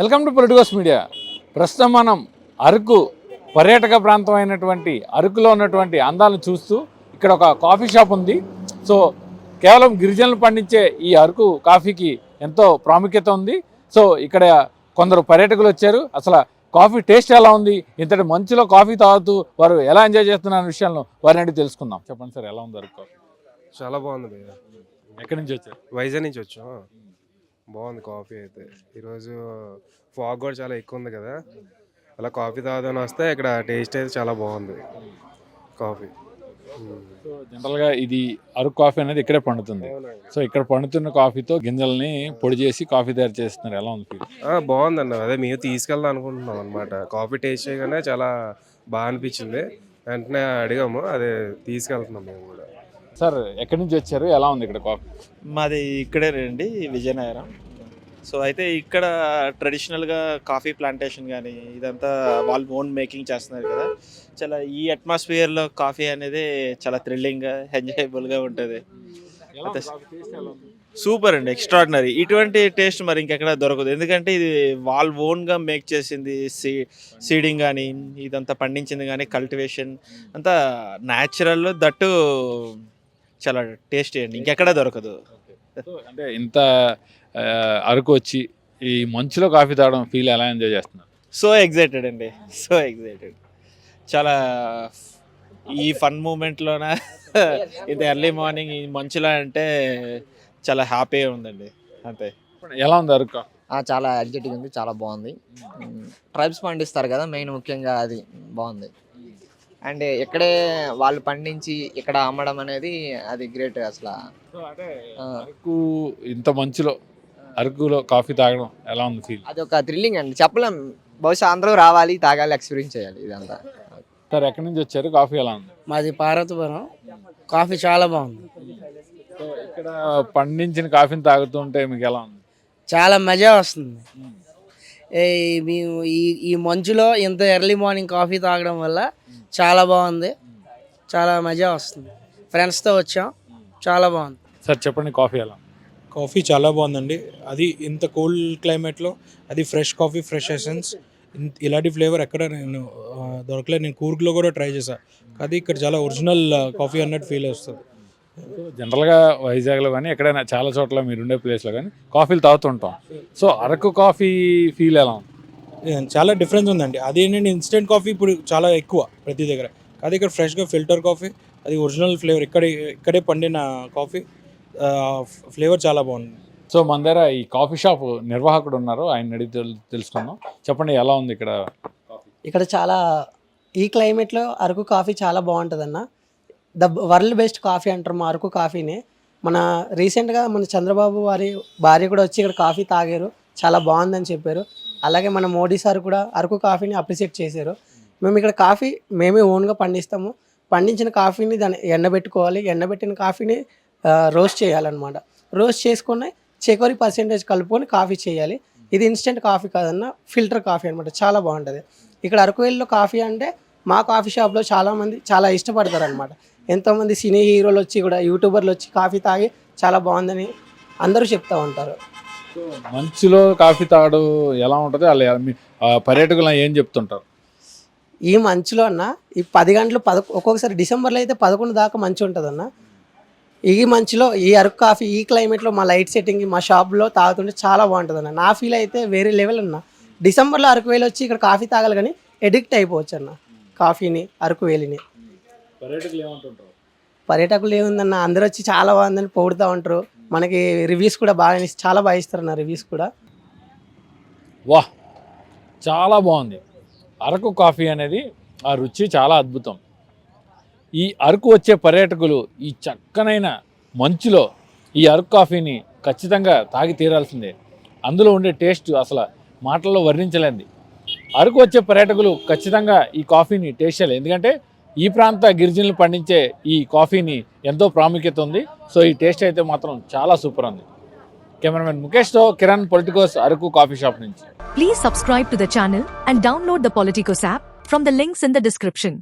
Welcome to Politicos media. ప్రస్తుతం మనం అరకు పర్యాటక ప్రాంతం అయినటువంటి అరకులో ఉన్నటువంటి అందాలను చూస్తూ ఇక్కడ ఒక కాఫీ షాప్ ఉంది. సో కేవలం గిరిజనులు పండించే ఈ అరకు కాఫీకి ఎంతో ప్రాముఖ్యత ఉంది. సో ఇక్కడ కొందరు పర్యాటకులు వచ్చారు. అసలు కాఫీ టేస్ట్ ఎలా ఉంది, ఇంతటి మంచులో కాఫీ తాగుతూ వారు ఎలా ఎంజాయ్ చేస్తున్న విషయాలను వారిని అడిగి తెలుసుకుందాం. చెప్పండి సార్, ఎలా ఉంది అరకు కాఫీ? చాలా బాగుంది భయ్య. ఎక్కడి నుంచి వచ్చారు? వైజాగ్ నుంచి వచ్చాం. బాగుంది కాఫీ అయితే. ఈరోజు ఫాగ్ కూడా చాలా ఎక్కువ ఉంది కదా, అలా కాఫీ తాగుదాని వస్తే ఇక్కడ టేస్ట్ అయితే చాలా బాగుంది కాఫీ. సో జనరల్గా ఇది అరకు కాఫీ అనేది ఇక్కడే పండుతుంది. సో ఇక్కడ పండుతున్న కాఫీతో గింజల్ని పొడి చేసి కాఫీ తయారు చేస్తున్నారు. ఎలా ఉంది ఫీల్? బాగుందండి. అదే మేము తీసుకెళ్దాం అనుకుంటున్నాం అనమాట. కాఫీ టేస్ట్ చేయగానే చాలా బాగా అనిపించింది. వెంటనే అడిగాము, అదే తీసుకెళ్తున్నాం మేము కూడా. సార్ ఎక్కడి నుంచి వచ్చారు, ఎలా ఉంది ఇక్కడ కాఫీ? మాది ఇక్కడే రండి, విజయనగరం. సో అయితే ఇక్కడ ట్రెడిషనల్గా కాఫీ ప్లాంటేషన్ కానీ ఇదంతా వాళ్ళు ఓన్ మేకింగ్ చేస్తున్నారు కదా. చాలా ఈ అట్మాస్ఫియర్లో కాఫీ అనేది చాలా థ్రిల్లింగ్గా ఎంజాయబుల్గా ఉంటుంది. సూపర్ అండి, ఎక్స్ట్రాడినరీ. ఇటువంటి టేస్ట్ మరి ఇంకెక్కడ దొరకదు, ఎందుకంటే ఇది వాళ్ళు ఓన్గా మేక్ చేసింది. సీడింగ్ కానీ ఇదంతా పండించింది కానీ కల్టివేషన్ అంతా న్యాచురల్, దట్టు చాలా టేస్టీ అండి, ఇంకెక్కడ దొరకదు. అంటే ఇంత అరకు వచ్చి ఈ మంచులో కాఫీ తాగడం ఫీల్ ఎలా ఎంజాయ్ చేస్తున్నారు? సో ఎగ్జైటెడ్ అండి, సో ఎగ్జైటెడ్. చాలా ఈ ఫన్ మూమెంట్లోన ఇంత ఎర్లీ మార్నింగ్ ఈ మంచులో అంటే చాలా హ్యాపీగా ఉందండి అంతే. ఎలా ఉంది అరకు కాఫీ? చాలా ఎగ్జైటింగ్ ఉంది, చాలా బాగుంది. ట్రైబ్స్ పండిస్తారు కదా మెయిన్, ముఖ్యంగా అది బాగుంది. అండ్ ఇక్కడే వాళ్ళు పండించి ఇక్కడ అమ్మడం అనేది అది గ్రేట్ అసలు. అరకు ఇంత మంచులో అరకులో కాఫీ తాగడం ఎలా ఉంది ఫీల్? అది ఒక థ్రిల్లింగ్ అండి, చెప్పలేం. బహుశా అందరూ రావాలి, తాగాలి, ఎక్స్పీరియన్స్ చేయాలి ఇదంతా. సార్ ఎక్కడి నుంచి వచ్చారు, కాఫీ ఎలా ఉంది? మాది పార్వతీపురం. కాఫీ చాలా బాగుంది. సో ఇక్కడ పండించిన కాఫీని తాగుతుంటే మీకు ఎలా ఉంది? చాలా మజా వస్తుంది. మేము ఈ మంచులో ఇంత ఎర్లీ మార్నింగ్ కాఫీ తాగడం వల్ల చాలా బాగుంది, చాలా మజా వస్తుంది. ఫ్రెండ్స్తో వచ్చాం, చాలా బాగుంది. సార్ చెప్పండి, కాఫీ ఎలా ఉంది? కాఫీ చాలా బాగుందండి. అది ఇంత కోల్డ్ క్లైమేట్లో అది ఫ్రెష్ కాఫీ, ఫ్రెష్ ఎసెన్స్, ఇలాంటి ఫ్లేవర్ ఎక్కడ నేను దొరకలేదు. నేను కూర్గ్లో కూడా ట్రై చేశాను, అది ఇక్కడ చాలా ఒరిజినల్ కాఫీ అన్నట్టు ఫీల్ వస్తుంది. జనరల్గా వైజాగ్లో కానీ ఎక్కడైనా చాలా చోట్ల మీరు ఉండే ప్లేస్లో కానీ కాఫీలు తాగుతుంటాం. సో అరకు కాఫీ ఫీల్ ఎలా ఉంది? చాలా డిఫరెన్స్ ఉందండి. అదేంటంటే ఇన్స్టెంట్ కాఫీ ఇప్పుడు చాలా ఎక్కువ ప్రతి దగ్గర, అది ఇక్కడ ఫ్రెష్గా ఫిల్టర్ కాఫీ, అది ఒరిజినల్ ఫ్లేవర్, ఇక్కడే పండిన కాఫీ ఫ్లేవర్ చాలా బాగుంది. సో మన దగ్గర ఈ కాఫీ షాప్ నిర్వాహకుడు ఉన్నారు, ఆయన అడిగి తెలుసుకుందాం. చెప్పండి, ఎలా ఉంది ఇక్కడ? ఇక్కడ చాలా ఈ క్లైమేట్లో అరకు కాఫీ చాలా బాగుంటుంది అన్న. వరల్డ్ బెస్ట్ కాఫీ అంటారు మా అరకు కాఫీని. మన రీసెంట్గా మన చంద్రబాబు వారి భార్య కూడా వచ్చి ఇక్కడ కాఫీ తాగారు, చాలా బాగుందని చెప్పారు. అలాగే మన మోడీ సార్ కూడా అరకు కాఫీని అప్రిషియేట్ చేశారు. మేము ఇక్కడ కాఫీ మేమే ఓన్గా పండిస్తాము. పండించిన కాఫీని దాన్ని ఎండబెట్టుకోవాలి, ఎండబెట్టిన కాఫీని రోస్ట్ చేయాలన్నమాట. రోస్ట్ చేసుకుని చక్కెర పర్సెంటేజ్ కలుపుకొని కాఫీ చేయాలి. ఇది ఇన్స్టెంట్ కాఫీ కాదన్న, ఫిల్టర్ కాఫీ అనమాట, చాలా బాగుంటుంది. ఇక్కడ అరకువేలిలో కాఫీ అంటే మా కాఫీ షాప్లో చాలామంది చాలా ఇష్టపడతారు అనమాట. ఎంతోమంది సినీ హీరోలు వచ్చి కూడా, యూట్యూబర్లు వచ్చి కాఫీ తాగి చాలా బాగుందని అందరూ చెప్తూ ఉంటారు. మంచులో కాఫీ తాగడం ఎలా ఉంటుంది, అలా పర్యాటకులు ఏం చెప్తుంటారు? ఈ మంచులో అన్న ఈ 10 గంటలు ఒక్కొక్కసారి డిసెంబర్లో అయితే 11 దాకా మంచు ఉంటుంది అన్న. ఈ మంచులో ఈ అరకు కాఫీ ఈ క్లైమేట్లో మా లైట్ సెట్టింగ్ మా షాప్లో తాగుతుంటే చాలా బాగుంటుంది అన్న. నా ఫీల్ అయితే వేరే లెవెల్ అన్న. డిసెంబర్లో అరకు వేలు వచ్చి ఇక్కడ కాఫీ తాగాలి కానీ ఎడిక్ట్ అయిపోవచ్చు అన్న కాఫీని, అరకు వేలిని. పర్యాటకులు ఏమంటుంటారు? పర్యాటకులు ఏముందన్న, అందరూ వచ్చి చాలా బాగుందని పొగుడుతూ ఉంటారు. మనకి రివ్యూస్ కూడా చాలా బాగా ఇస్తారు అన్న, రివ్యూస్ కూడా. వాహ్, చాలా బాగుంది. అరకు కాఫీ అనేది ఆ రుచి చాలా అద్భుతం. ఈ అరకు వచ్చే పర్యాటకులు ఈ చక్కనైన మంచులో ఈ అరకు కాఫీని ఖచ్చితంగా తాగి తీరాల్సిందే. అందులో ఉండే టేస్ట్ అసలు మాటల్లో వర్ణించలేంది. అరకు వచ్చే పర్యాటకులు ఖచ్చితంగా ఈ కాఫీని టేస్ట్ చేయాలి, ఎందుకంటే ఈ ప్రాంత గిరిజనులు పండించే ఈ కాఫీని ఎంతో ప్రాముఖ్యత ఉంది. సో ఈ టేస్ట్ అయితే మాత్రం చాలా సూపర్ ఉంది. కెమెరామెన్ ముఖేష్తో కిరణ్, పొలిటికోస్, అరకు కాఫీ షాప్ నుంచి. Please subscribe to the channel and download the Politicos app from the links in the description.